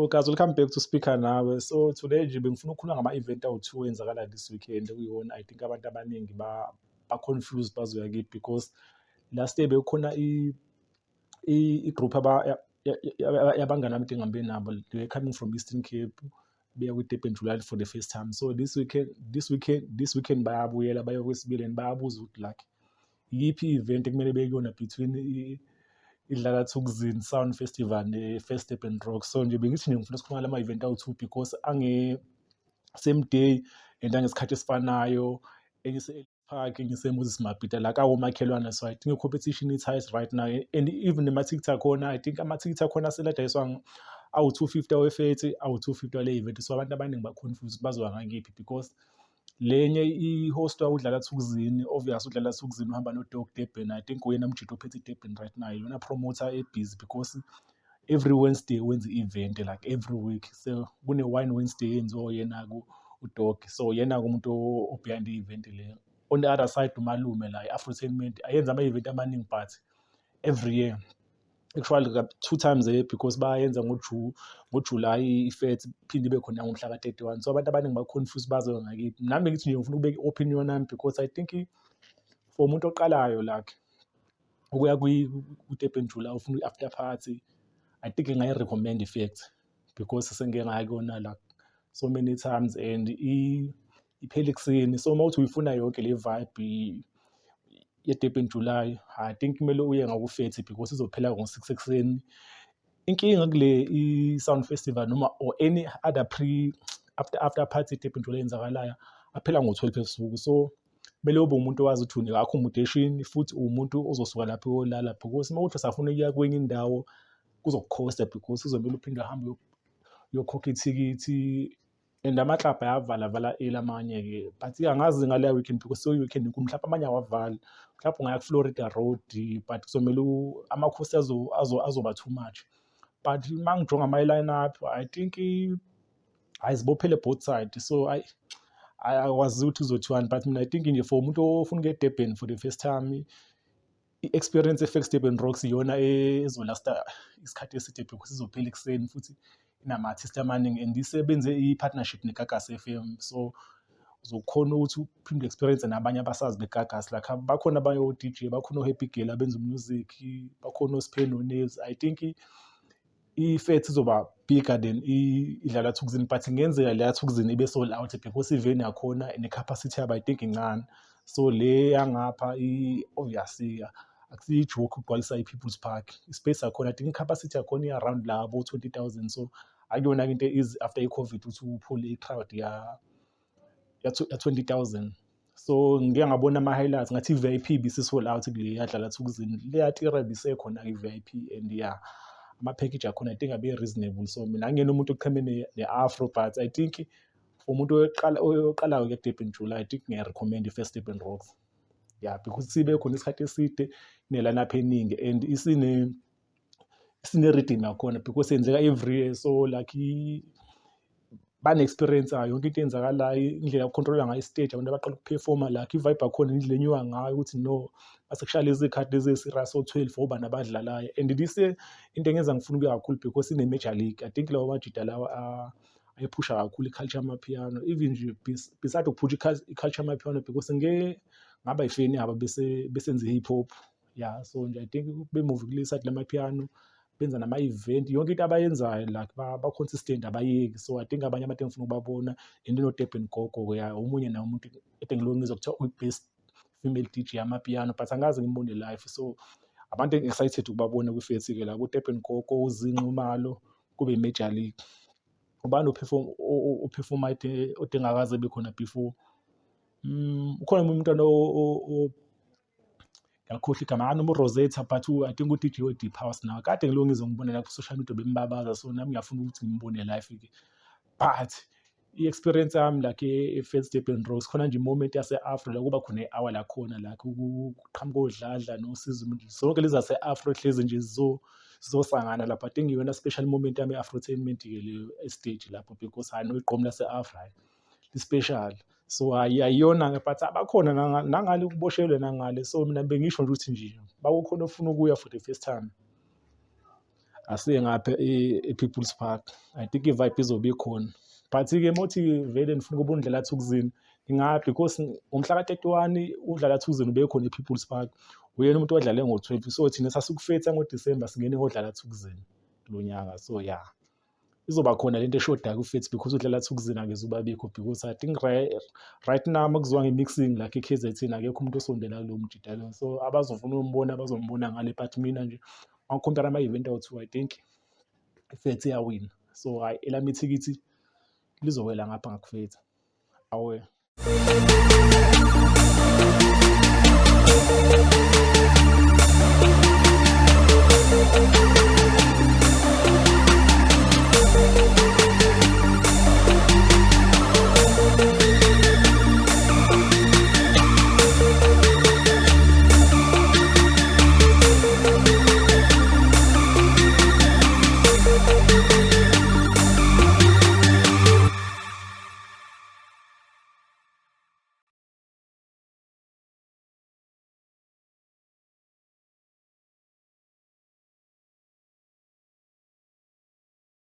So guys, welcome back to Speaker Nawe. So today nje bengifuna ukukhuluma ngama-event awu-2 enzakala this weekend okuyiwona I think abantu abaningi ba-confused bazoya kiphi because last year bekukhona i-group yabangani bami engingahambe nabo. They were coming from Eastern Cape beya kwi-Durban July for the first time. So this weekend bayabuyela baye kwesibili and bayabuza ukuthi like iyiphi i-event ekumele bekuyona between idlala Thukzin Sound Festival ne-First Durban Rock. So nje bengithi nje ngifuna sikhuluma lama-event awu-2 because same day and angesikhathi esifanayo, engise-Park, engise-Moses Mabhida, like awomakhelwane. So I think i-competition is highest right now and even amathikithi akhona, I think amathikithi akhona aseladayiswa awu-250 awe-30, awu-250 wale event. So abantu abaningi ba-confused bazoya ngakiphi because lenye i-hostwa udlala Thukzin, obvious udlala Thukzin uhamba no-Dog Durban. I think uyena mjito ophethe Durban right now, yona promoter ebusy because every Wednesday wenza i-event like every week. So kune-Wine Wednesday yenziwa yena u-Dog, so yena umuntu o-behind i-event leyo. On the other side umalume la i-Afrotainment ayenza ama-event amaningi but every year actually 2 times a year because bayenza ngoJuly i-fete phinde ibe khona ngomhla ka-31. So abantu abaningi ba-confused bazoya ngakipi. Nami ngithi nje ngifuna ukubeka i-opinion yami because I think for umuntu oqalayo like ukuya kwi-Durban July ufuna i-after party, I think ngingayi-recommend i-fact because sengike ngaya kuyona like so many times and iphela ekuseni. So mawuthi uyifuna yonke le vibe ye-Durban July, I think kumele uye ngaku-fact because izophela ngo-6 ekuseni. Inkinga kule i-Sound Festival noma or any other after party e-Durban July eyenzakalayo aphela ngo-12 ebusuku. So kumele ube umuntu owazi ukuthi une-accommodation futhi uwumuntu ozosuka lapho uyolala because mawuthi usafuna ukuya kwenye indawo kuzokukhosta because uzomele uphinde uhambe uyokhokha ithikithi and ama-club ayavala early amanye-ke. But angazi ngaleya weekend because so-weekend inkulu, mhlawumbe amanye awavala, mhlawumbe ungaya ku-Florida Road but kuzomele amakhosi azoba too much. But uma ngijonga ama-line up, I think ayizibophele both side. So akwazi ukuthi uzothiwani but mina I think nje for umuntu ofuna ukuya e-Durban for the first time, i-experience e-First Durban Rocks iyona ezolasta isikhathi eside because izophela ekuseni futhi inama-artist amaningi and isebenze i-partnership ne-Gagas FM. So uzokhona ukuthi uphinde experience nabanye abasazi be-Gagas like bakhona abanye o-DJ, bakhona o-Happy Girl abenza umusic, bakhona o-Spin no-Nails. I think i-fete izoba bigger than idlala Thukzin but ingenzeka leya Thukzin ibe sold out because i-venue yakhona ne-capacity yabo I think incane. So le yangapha obviously akusiyo ijoke ukugcwalisa i-People's Park, i-space yakhona I think i-capacity yakhona i-around labo 20,000. So akuyona into easy after i-COVID ukuthi uphule i-crowd ya 20,000. So ngike ngabona ama-highlights ngathi i-VIP bisi-sold out kule yadlala Thukzin, le yatira bisekhona i-VIP and yeah ama-package akhona I think abe-reasonable. So mina angiyena umuntu oqheme ne-afro but I think for umuntu oqalayo ukuya ku-Durban July I think ngiya-recommend i-First Durban Rocks, yeah, because sibe khona isikhathi eside ne-line-up eningi and isine-rhythm yakhona because yenzeka every year. So like bane-experience yayo yonke into eyenzakalayo, indlela yokukhontrola ngayo i-stage, abantu abaqala ukuphefoma like i-vibe yakhona, indlela enyuka ngayo ukuthi no masekushaya lezi khathi lezi ezi-serious o-12 oba nabadlalayo. And this into engenza ngifuna ukuya kakhulu because ine-major league. I think lawo majida lawa ayiphusha kakhulu i-culture yamapiano even nje beside ukuphusha i-culture yamapiano because ngaba yifeni yabo besenze i-hip hop, yeah. So nje I think be-move kule side lamapiano, benza nama-event, yonke into abayenzayo like ba-consistent abayeki. So I think abanye abantu engifuna ukubabona and no-Durban Gogo, yeah, omunye naye umuntu ebengilongizwa kuthiwa uyi-best female DJ yamapiano but angazi ngimbone live. So abantu excited ukubabona kwi-fete-ke la ku-Durban Gogo, uZinxumalo, kube i-major league. Ubani ophefoma odengakaze bekhona before? Ukhona umuntu ngiyakhohlwa igama, noma uRosetta but I think u-DJ we-Deep House nawe kade ngilongizwa ngibona la ku-social media bembabaza. So nami ngiyafuna ukuthi ngimbone live-ke but i-experience yami like e-First Durban Rocks khona nje i-moment yase-afro la kuba khona i-hour lakhona like kuqhamuka odladla noSizwe, zonke lezi zase-afro hlezi nje zizosangana lapho. I think iyona special moment yami ye-Afrotainment-ke leyo e-stage lapho because I know igqomu lase-afro li-special. So ayiyona but abakhona nangale kuboshelwe nangale. So mina bengisho nje ukuthi nje bakukhona ofuna ukuya for the first time asiye ngapha e-People's Park. I think i-vibe izobe ikhona. But-ke mothi vele nifuna ukuba uNdlela Thukzin, ngingaya because ngomhla ka-31 uNdlela Thukzin ube khona e-People's Park. Uyena umuntu odlale ngo-12. So thina sasikufetha ngoDisemba singene ngoDlala Thukzin lo nyaka. So yeah, izoba khona lento eshodayo ku-Fats because uDlala Thukzin akezuba bikho because I think right now makuziwa nge-mixing like e-KZN akekho umuntu osondela kulowo mjida lo. So abazofuna ukumbona bazombona ngale, but mina nje ngakhompara ama-event awu-2 I think iFats iyawina. So hayi elami ithikithi lizowela ngapha ngakufetha. Awe.